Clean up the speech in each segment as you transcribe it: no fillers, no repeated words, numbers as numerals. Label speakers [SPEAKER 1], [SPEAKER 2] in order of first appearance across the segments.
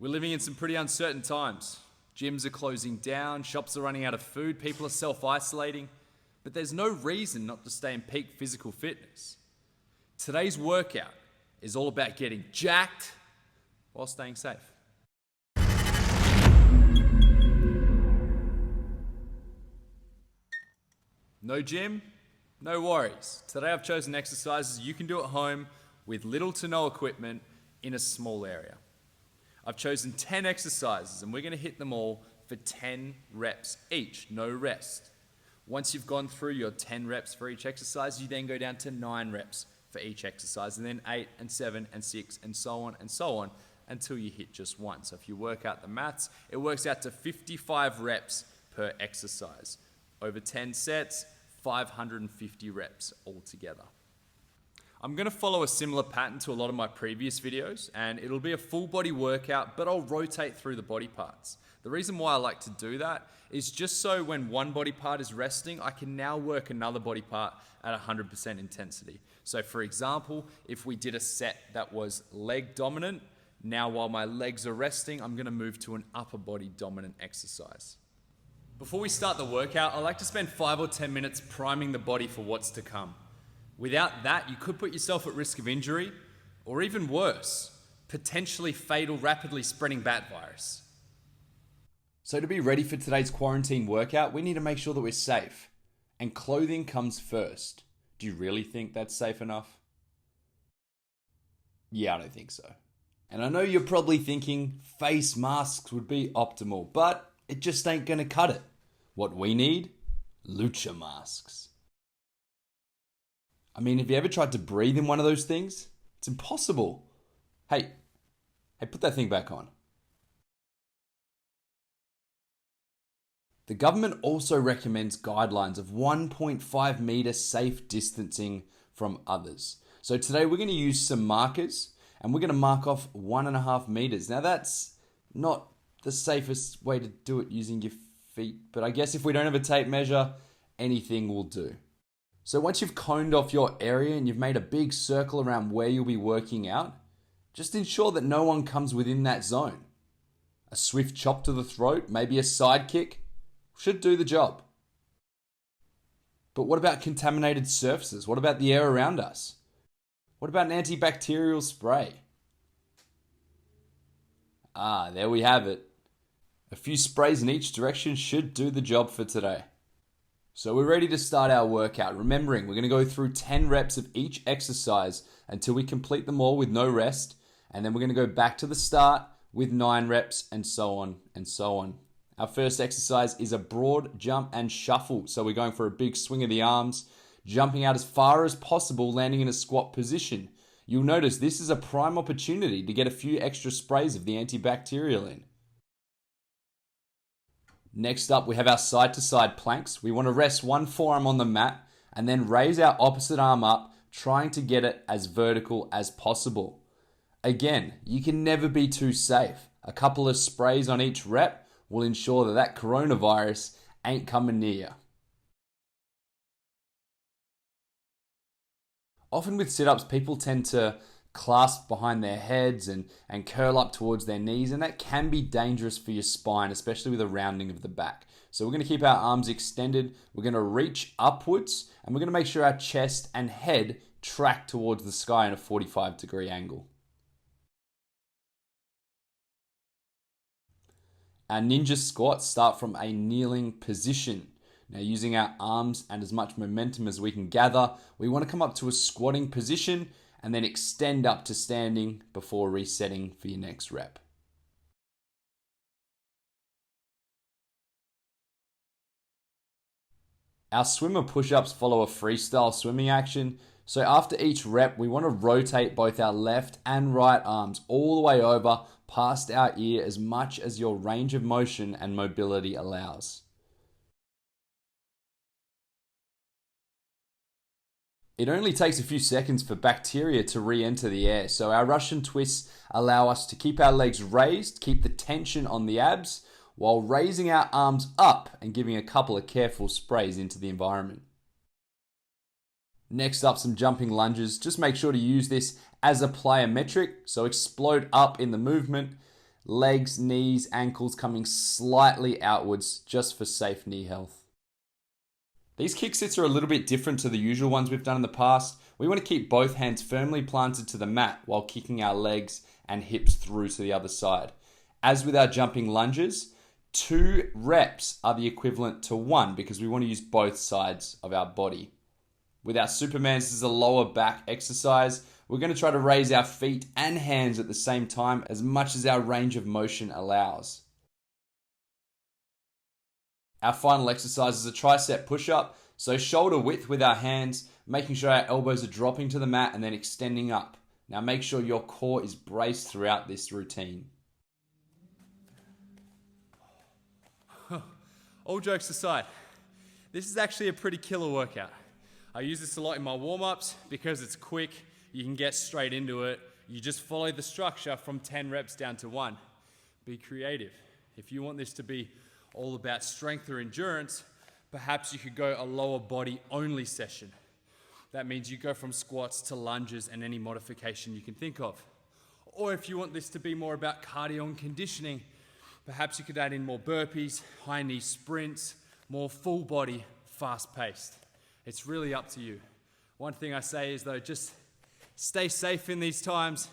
[SPEAKER 1] We're living in some pretty uncertain times. Gyms are closing down, shops are running out of food, people are self-isolating, but there's no reason not to stay in peak physical fitness. Today's workout is all about getting jacked while staying safe. No gym? No worries. Today I've chosen exercises you can do at home with little to no equipment in a small area. I've chosen 10 exercises and we're going to hit them all for 10 reps each, no rest. Once you've gone through your 10 reps for each exercise, you then go down to 9 reps for each exercise, and then 8 and 7 and 6 and so on until you hit just one. So if you work out the maths, it works out to 55 reps per exercise. Over 10 sets, 550 reps altogether. I'm going to follow a similar pattern to a lot of my previous videos, and it'll be a full body workout, but I'll rotate through the body parts. The reason why I like to do that is just so when one body part is resting, I can now work another body part at 100% intensity. So for example, if we did a set that was leg dominant, now while my legs are resting, I'm going to move to an upper body dominant exercise. Before we start the workout, I like to spend 5 or 10 minutes priming the body for what's to come. Without that, you could put yourself at risk of injury, or even worse, potentially fatal, rapidly spreading bat virus. So to be ready for today's quarantine workout, we need to make sure that we're safe. And clothing comes first. Do you really think that's safe enough? Yeah, I don't think so. And I know you're probably thinking face masks would be optimal, but it just ain't gonna cut it. What we need? Lucha masks. I mean, have you ever tried to breathe in one of those things? It's impossible. Hey, put that thing back on. The government also recommends guidelines of 1.5 meter safe distancing from others. So today we're going to use some markers and we're going to mark off 1.5 meters. Now that's not the safest way to do it using your feet, but I guess if we don't have a tape measure, anything will do. So once you've coned off your area and you've made a big circle around where you'll be working out, just ensure that no one comes within that zone. A swift chop to the throat, maybe a side kick, should do the job. But what about contaminated surfaces? What about the air around us? What about an antibacterial spray? There we have it. A few sprays in each direction should do the job for today. So we're ready to start our workout. Remembering, we're going to go through 10 reps of each exercise until we complete them all with no rest. And then we're going to go back to the start with 9 reps and so on and so on. Our first exercise is a broad jump and shuffle. So we're going for a big swing of the arms, jumping out as far as possible, landing in a squat position. You'll notice this is a prime opportunity to get a few extra sprays of the antibacterial in. Next up, we have our side-to-side planks. We want to rest one forearm on the mat and then raise our opposite arm up, trying to get it as vertical as possible. Again, you can never be too safe. A couple of sprays on each rep will ensure that coronavirus ain't coming near you. Often with sit-ups, people tend to clasp behind their heads and curl up towards their knees, and that can be dangerous for your spine, especially with a rounding of the back. So we're going to keep our arms extended, we're going to reach upwards, and we're going to make sure our chest and head track towards the sky in a 45-degree angle. Our ninja squats start from a kneeling position. Now, using our arms and as much momentum as we can gather, we want to come up to a squatting position and then extend up to standing before resetting for your next rep. Our swimmer push-ups follow a freestyle swimming action. So after each rep, we want to rotate both our left and right arms all the way over past our ear as much as your range of motion and mobility allows. It only takes a few seconds for bacteria to re-enter the air, so our Russian twists allow us to keep our legs raised, keep the tension on the abs, while raising our arms up and giving a couple of careful sprays into the environment. Next up, some jumping lunges. Just make sure to use this as a plyometric, so explode up in the movement. Legs, knees, ankles coming slightly outwards just for safe knee health. These kick sits are a little bit different to the usual ones we've done in the past. We want to keep both hands firmly planted to the mat while kicking our legs and hips through to the other side. As with our jumping lunges, 2 reps are the equivalent to 1 because we want to use both sides of our body. With our Supermans, this is a lower back exercise. We're going to try to raise our feet and hands at the same time as much as our range of motion allows. Our final exercise is a tricep push-up. So shoulder width with our hands, making sure our elbows are dropping to the mat and then extending up. Now make sure your core is braced throughout this routine. All jokes aside, this is actually a pretty killer workout. I use this a lot in my warm-ups because it's quick, you can get straight into it. You just follow the structure from 10 reps down to 1. Be creative. If you want this to be all about strength or endurance, perhaps you could go a lower body only session. That means you go from squats to lunges and any modification you can think of. Or if you want this to be more about cardio and conditioning, perhaps you could add in more burpees, high knee sprints, more full body, fast paced. It's really up to you. One thing I say is though, just stay safe in these times.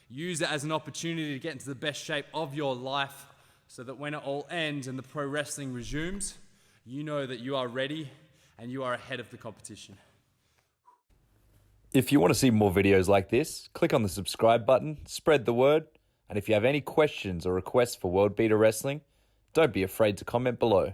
[SPEAKER 1] Use it as an opportunity to get into the best shape of your life so that when it all ends and the pro wrestling resumes, you know that you are ready and you are ahead of the competition.
[SPEAKER 2] If you want to see more videos like this, click on the subscribe button, spread the word, and if you have any questions or requests for World Beater Wrestling, don't be afraid to comment below.